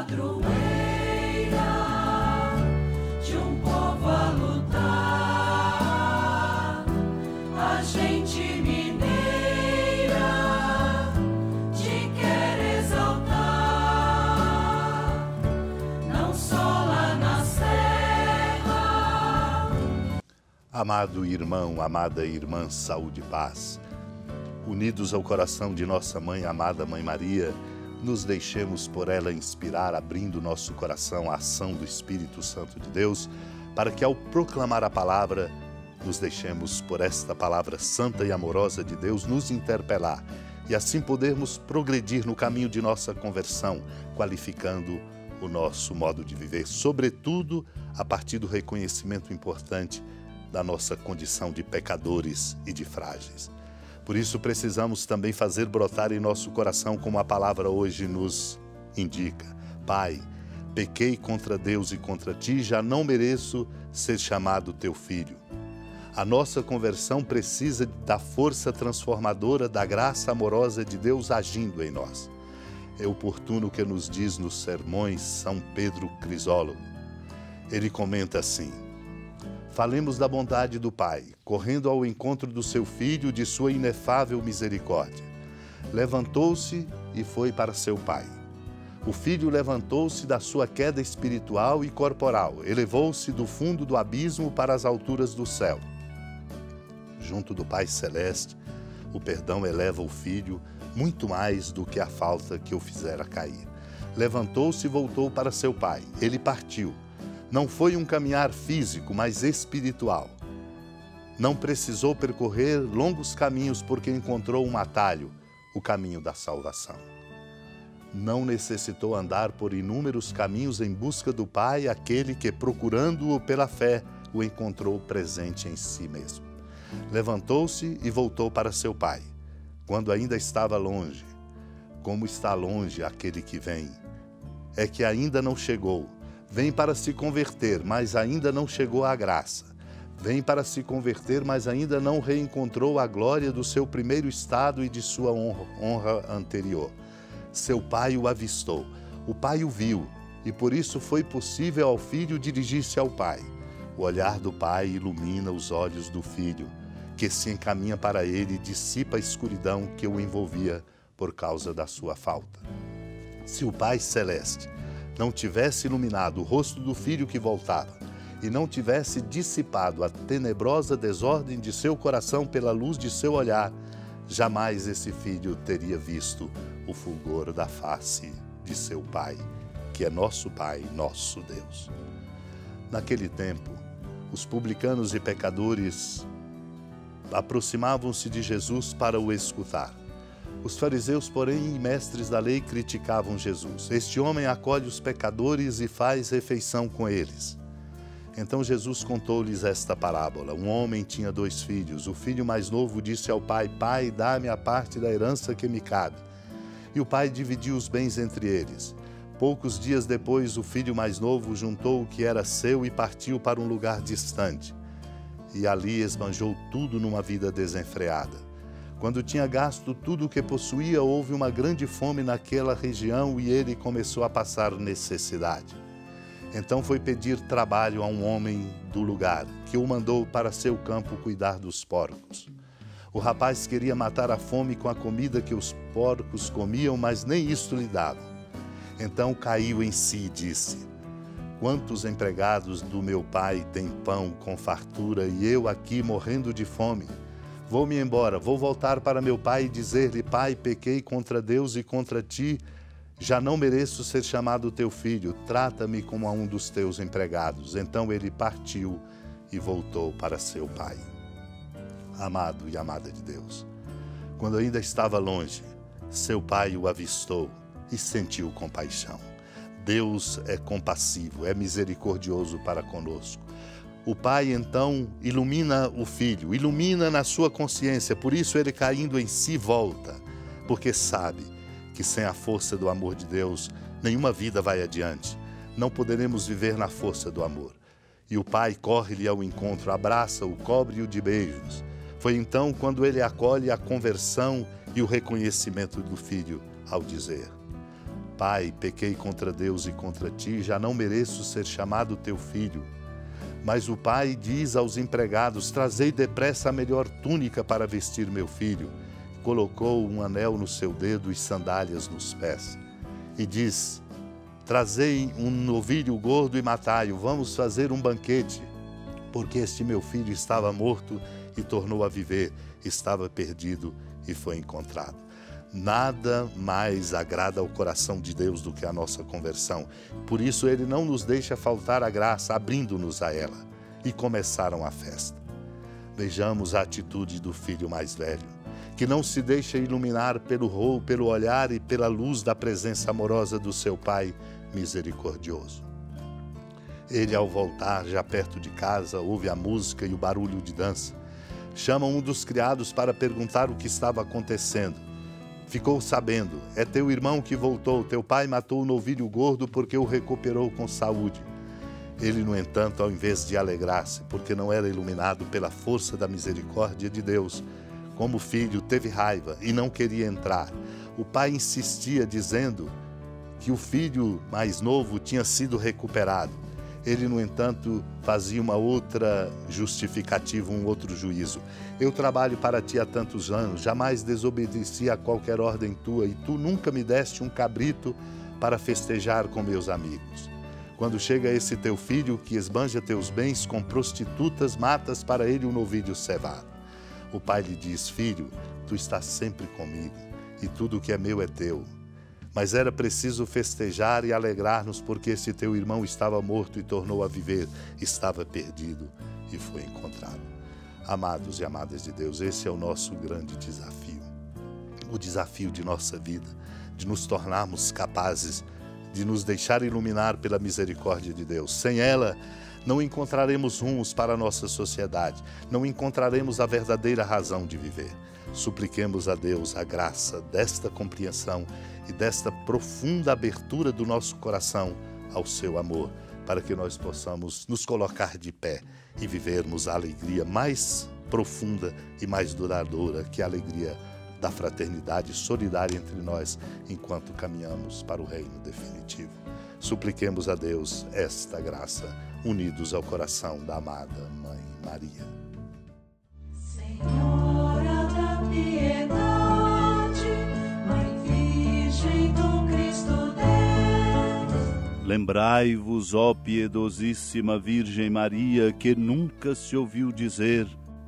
padroeira de um povo a lutar, a gente mineira te quer exaltar, não só lá na serra. Amado irmão, amada irmã, saúde e paz. Unidos ao coração de nossa mãe, amada Mãe Maria, nos deixemos por ela inspirar, abrindo nosso coração à ação do Espírito Santo de Deus, para que ao proclamar a palavra, nos deixemos por esta palavra santa e amorosa de Deus nos interpelar e assim podermos progredir no caminho de nossa conversão, qualificando o nosso modo de viver, sobretudo a partir do reconhecimento importante da nossa condição de pecadores e de frágeis. Por isso precisamos também fazer brotar em nosso coração, como a palavra hoje nos indica: Pai, pequei contra Deus e contra ti, já não mereço ser chamado teu filho. A nossa conversão precisa da força transformadora da graça amorosa de Deus agindo em nós. É oportuno que nos diz nos sermões São Pedro Crisólogo. Ele comenta assim: falemos da bondade do Pai, correndo ao encontro do seu Filho, de sua inefável misericórdia. Levantou-se e foi para seu Pai. O Filho levantou-se da sua queda espiritual e corporal, elevou-se do fundo do abismo para as alturas do céu. Junto do Pai Celeste, o perdão eleva o Filho muito mais do que a falta que o fizera cair. Levantou-se e voltou para seu Pai. Ele partiu. Não foi um caminhar físico, mas espiritual. Não precisou percorrer longos caminhos porque encontrou um atalho, o caminho da salvação. Não necessitou andar por inúmeros caminhos em busca do Pai, aquele que, procurando-o pela fé, o encontrou presente em si mesmo. Levantou-se e voltou para seu Pai, quando ainda estava longe. Como está longe aquele que vem? É que ainda não chegou. Vem para se converter, mas ainda não chegou à graça. Vem para se converter, mas ainda não reencontrou a glória do seu primeiro estado e de sua honra anterior. Seu Pai o avistou, o Pai o viu, e por isso foi possível ao Filho dirigir-se ao Pai. O olhar do Pai ilumina os olhos do Filho, que se encaminha para ele e dissipa a escuridão que o envolvia por causa da sua falta. Se o Pai Celeste não tivesse iluminado o rosto do Filho que voltava e não tivesse dissipado a tenebrosa desordem de seu coração pela luz de seu olhar, jamais esse Filho teria visto o fulgor da face de seu Pai, que é nosso Pai, nosso Deus. Naquele tempo, os publicanos e pecadores aproximavam-se de Jesus para o escutar. Os fariseus, porém, e mestres da lei criticavam Jesus. Este homem acolhe os pecadores e faz refeição com eles. Então Jesus contou-lhes esta parábola. Um homem tinha 2 filhos. O filho mais novo disse ao pai: Pai, dá-me a parte da herança que me cabe. E o pai dividiu os bens entre eles. Poucos dias depois, o filho mais novo juntou o que era seu e partiu para um lugar distante. E ali esbanjou tudo numa vida desenfreada. Quando tinha gasto tudo o que possuía, houve uma grande fome naquela região e ele começou a passar necessidade. Então foi pedir trabalho a um homem do lugar, que o mandou para seu campo cuidar dos porcos. O rapaz queria matar a fome com a comida que os porcos comiam, mas nem isto lhe davam. Então caiu em si e disse: quantos empregados do meu pai têm pão com fartura e eu aqui morrendo de fome? Vou-me embora, vou voltar para meu pai e dizer-lhe: Pai, pequei contra Deus e contra ti, já não mereço ser chamado teu filho, trata-me como a um dos teus empregados. Então ele partiu e voltou para seu pai. Amado e amada de Deus, quando ainda estava longe, seu pai o avistou e sentiu compaixão. Deus é compassivo, é misericordioso para conosco. O pai, então, ilumina o filho, ilumina na sua consciência, por isso ele, caindo em si, volta, porque sabe que sem a força do amor de Deus, nenhuma vida vai adiante. Não poderemos viver na força do amor. E o pai corre-lhe ao encontro, abraça-o, cobre-o de beijos. Foi então quando ele acolhe a conversão e o reconhecimento do filho, ao dizer: Pai, pequei contra Deus e contra ti, já não mereço ser chamado teu filho. Mas o pai diz aos empregados: trazei depressa a melhor túnica para vestir meu filho. Colocou um anel no seu dedo e sandálias nos pés. E diz: trazei um novilho gordo e matai-o, vamos fazer um banquete. Porque este meu filho estava morto e tornou a viver, estava perdido e foi encontrado. Nada mais agrada ao coração de Deus do que a nossa conversão. Por isso Ele não nos deixa faltar a graça, abrindo-nos a ela. E começaram a festa. Vejamos a atitude do filho mais velho, que não se deixa iluminar pelo olhar e pela luz da presença amorosa do seu pai misericordioso. Ele, ao voltar, já perto de casa, ouve a música e o barulho de dança. Chama um dos criados para perguntar o que estava acontecendo. Ficou sabendo: é teu irmão que voltou, teu pai matou o novilho gordo porque o recuperou com saúde. Ele, no entanto, ao invés de alegrar-se, porque não era iluminado pela força da misericórdia de Deus, como filho, teve raiva e não queria entrar. O pai insistia, dizendo que o filho mais novo tinha sido recuperado. Ele, no entanto, fazia uma outra justificativa, um outro juízo. Eu trabalho para ti há tantos anos, jamais desobedeci a qualquer ordem tua, e tu nunca me deste um cabrito para festejar com meus amigos. Quando chega esse teu filho que esbanja teus bens com prostitutas, matas para ele um novilho cevado. O pai lhe diz: filho, tu estás sempre comigo, e tudo o que é meu é teu. Mas era preciso festejar e alegrar-nos, porque esse teu irmão estava morto e tornou a viver, estava perdido e foi encontrado. Amados e amadas de Deus, esse é o nosso grande desafio. O desafio de nossa vida, de nos tornarmos capazes de nos deixar iluminar pela misericórdia de Deus. Sem ela, não encontraremos rumos para a nossa sociedade, não encontraremos a verdadeira razão de viver. Supliquemos a Deus a graça desta compreensão e desta profunda abertura do nosso coração ao seu amor, para que nós possamos nos colocar de pé e vivermos a alegria mais profunda e mais duradoura, que é a alegria da fraternidade solidária entre nós, enquanto caminhamos para o reino definitivo. Supliquemos a Deus esta graça, unidos ao coração da amada Mãe Maria. Senhora da piedade, Mãe Virgem do Cristo Deus. Lembrai-vos, ó piedosíssima Virgem Maria, que nunca se ouviu dizer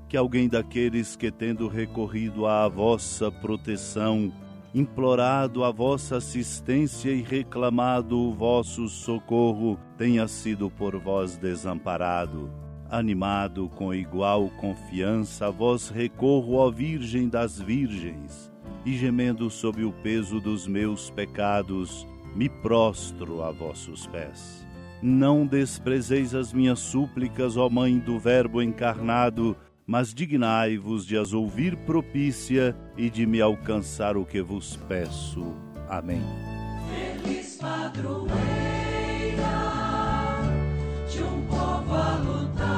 que alguém daqueles que, tendo recorrido à vossa proteção, implorado a vossa assistência e reclamado o vosso socorro, tenha sido por vós desamparado. Animado com igual confiança, a vós recorro, ó Virgem das Virgens, e gemendo sob o peso dos meus pecados, me prostro a vossos pés. Não desprezeis as minhas súplicas, ó Mãe do Verbo encarnado, mas dignai-vos de as ouvir propícia e de me alcançar o que vos peço. Amém. Feliz padroeira de um povo a lutar,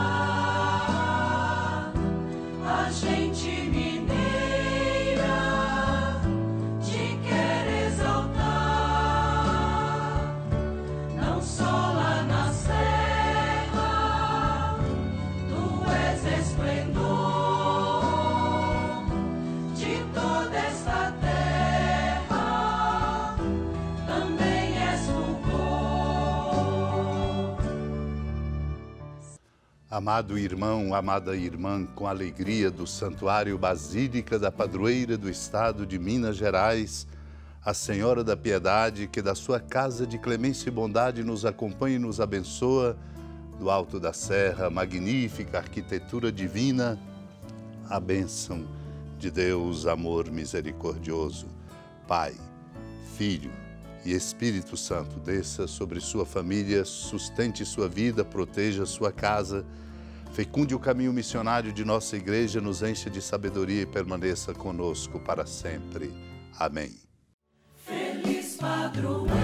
a gente mineira te quer exaltar, não só lá na serra, tu és esplendor de toda esta terra, também és fulgor. Amado irmão, amada irmã, com alegria do Santuário Basílica da Padroeira do Estado de Minas Gerais, a Senhora da Piedade, que da sua casa de clemência e bondade nos acompanha e nos abençoa, do alto da serra, magnífica arquitetura divina, a bênção de Deus, amor misericordioso, Pai, Filho e Espírito Santo, desça sobre sua família, sustente sua vida, proteja sua casa, fecunde o caminho missionário de nossa igreja, nos encha de sabedoria e permaneça conosco para sempre. Amém. Feliz padroeira